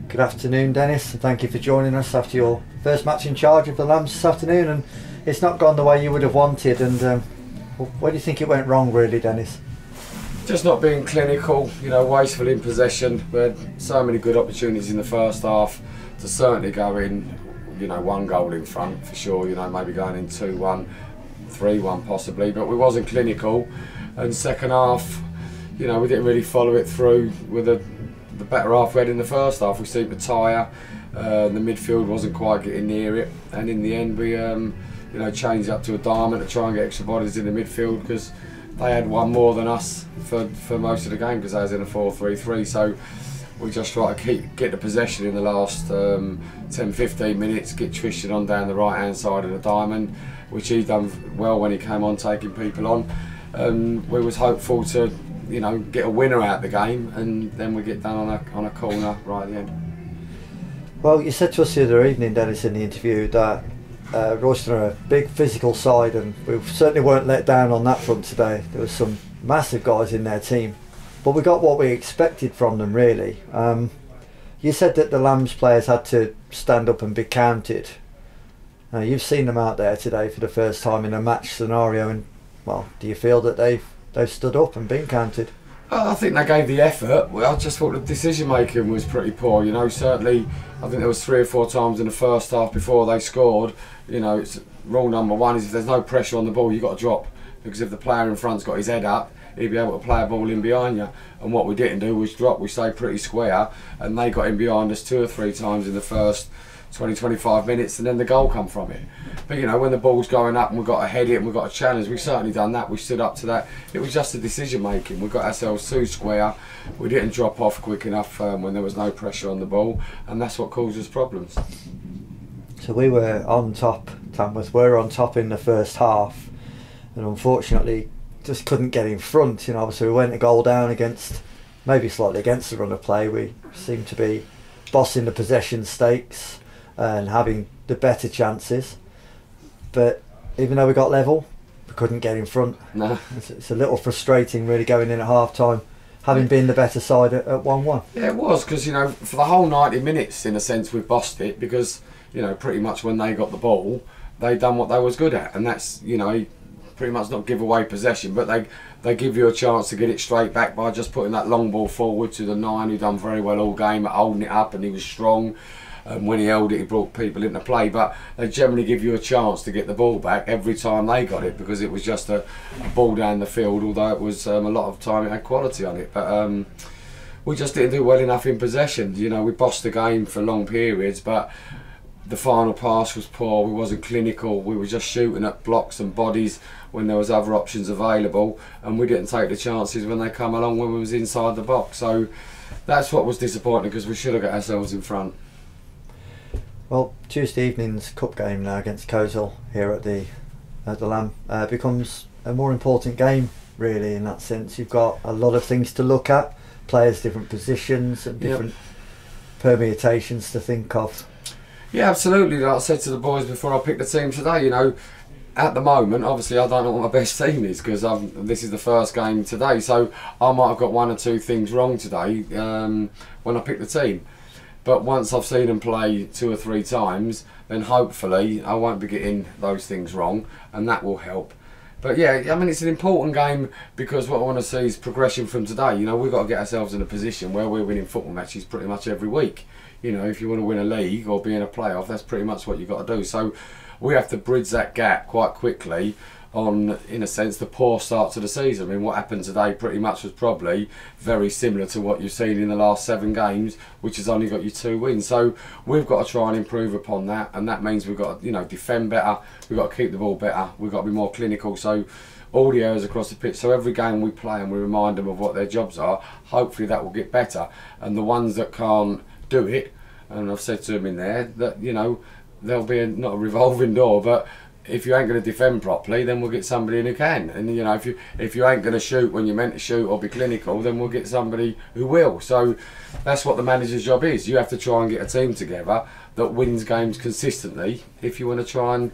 Good afternoon, Dennis, and thank you for joining us after your first match in charge of the Lambs this afternoon. And it's not gone the way you would have wanted. And where do you think it went wrong, really, Dennis? Just not being clinical, wasteful in possession. We had so many good opportunities in the first half to certainly go in, one goal in front for sure. Maybe going in 2-1, 3-1 possibly, but we wasn't clinical. And second half, we didn't really follow it through with the better half we had in the first half. We seemed to tire. The midfield wasn't quite getting near it, and in the end we changed up to a diamond to try and get extra bodies in the midfield, because they had one more than us for most of the game, because they was in a 4-3-3. So we just try to get the possession in the last 10-15 minutes, get Tristan on down the right hand side of the diamond, which he done well when he came on taking people on. We was hopeful to get a winner out of the game, and then we get done on a corner right at the end. Well, you said to us the other evening, Dennis, in the interview that Royston are a big physical side, and we certainly weren't let down on that front today. There was some massive guys in their team, but we got what we expected from them, really. You said that the Lambs players had to stand up and be counted. You've seen them out there today for the first time in a match scenario, and well, do you feel that they've stood up and been counted? I think they gave the effort. I just thought the decision making was pretty poor. Certainly I think there was 3 or 4 times in the first half before they scored. It's rule number 1 is if there's no pressure on the ball, you've got to drop, because if the player in front's got his head up, he'd be able to play a ball in behind you. And what we didn't do was drop. We stayed pretty square, and they got in behind us 2 or 3 times in the first 20-25 minutes, and then the goal come from it. But when the ball's going up and we've got to head it and we've got a challenge, we've certainly done that. We stood up to that. It was just the decision making. We got ourselves too square. We didn't drop off quick enough when there was no pressure on the ball, and that's what caused us problems. So we were on top, Tamworth were on top in the first half, and unfortunately just couldn't get in front. Obviously we went a goal down maybe slightly against the run of play. We seemed to be bossing the possession stakes and having the better chances, but even though we got level, we couldn't get in front. No. It's a little frustrating, really, going in at half time having been the better side at 1-1. Yeah, it was, because for the whole 90 minutes in a sense we've bossed it, because pretty much when they got the ball they done what they was good at, and that's pretty much not give away possession, but they give you a chance to get it straight back by just putting that long ball forward to the 9, who done very well all game at holding it up, and he was strong. When he held it, he brought people into play, but they generally give you a chance to get the ball back every time they got it, because it was just a ball down the field, although it was a lot of time it had quality on it. But we just didn't do well enough in possession. We bossed the game for long periods, but the final pass was poor. We wasn't clinical. We were just shooting at blocks and bodies when there was other options available, and we didn't take the chances when they come along when we was inside the box. So that's what was disappointing, because we should have got ourselves in front. Well, Tuesday evening's cup game now against Coleshill here at the Lamb becomes a more important game, really, in that sense. You've got a lot of things to look at, players, different positions and different permutations to think of. Yeah, absolutely. Like I said to the boys before I picked the team today, at the moment, obviously I don't know what my best team is, because this is the first game today, so I might have got 1 or 2 things wrong today when I pick the team. But once I've seen them play 2 or 3 times, then hopefully I won't be getting those things wrong, and that will help. But yeah, it's an important game, because what I want to see is progression from today. We've got to get ourselves in a position where we're winning football matches pretty much every week. If you want to win a league or be in a playoff, that's pretty much what you've got to do. So we have to bridge that gap quite quickly on, in a sense, the poor start to the season. What happened today pretty much was probably very similar to what you've seen in the last 7 games, which has only got you 2 wins. So we've got to try and improve upon that, and that means we've got to defend better, we've got to keep the ball better, we've got to be more clinical. So all the areas across the pitch, so every game we play and we remind them of what their jobs are, hopefully that will get better. And the ones that can't do it, and I've said to them in there that there'll be not a revolving door, but if you ain't going to defend properly, then we'll get somebody in who can. And if you ain't going to shoot when you're meant to shoot or be clinical, then we'll get somebody who will. So that's what the manager's job is. You have to try and get a team together that wins games consistently if you want to try and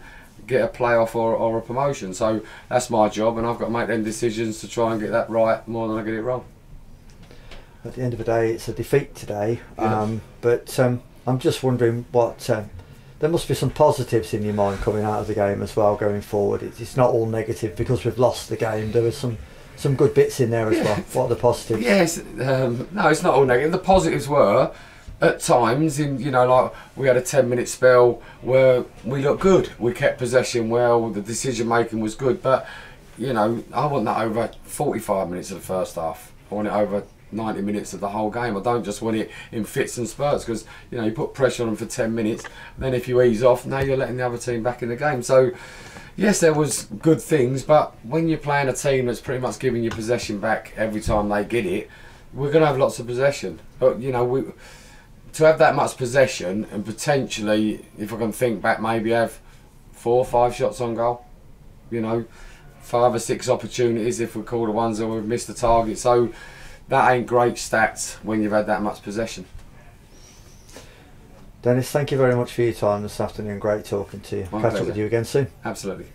get a playoff or a promotion. So that's my job, and I've got to make them decisions to try and get that right more than I get it wrong. at the end of the day, it's a defeat today. Yeah. But I'm just wondering what. There must be some positives in your mind coming out of the game as well going forward. It's not all negative because we've lost the game. There was some good bits in there as well. What are the positives? Yes, no, it's not all negative. The positives were, at times, like we had a 10-minute spell where we looked good. We kept possession well. The decision making was good, but I want that over 45 minutes of the first half. I want it over 90 minutes of the whole game. I don't just want it in fits and spurts, because you put pressure on them for 10 minutes, then if you ease off, now you're letting the other team back in the game. So yes, there was good things, but when you're playing a team that's pretty much giving you possession back every time they get it, we're going to have lots of possession. But to have that much possession and potentially, if I can think back, maybe have 4 or 5 shots on goal, 5 or 6 opportunities if we call the ones that we've missed the target. So that ain't great stats when you've had that much possession. Dennis, thank you very much for your time this afternoon. Great talking to you. My Catch pleasure. up with you again soon. Absolutely.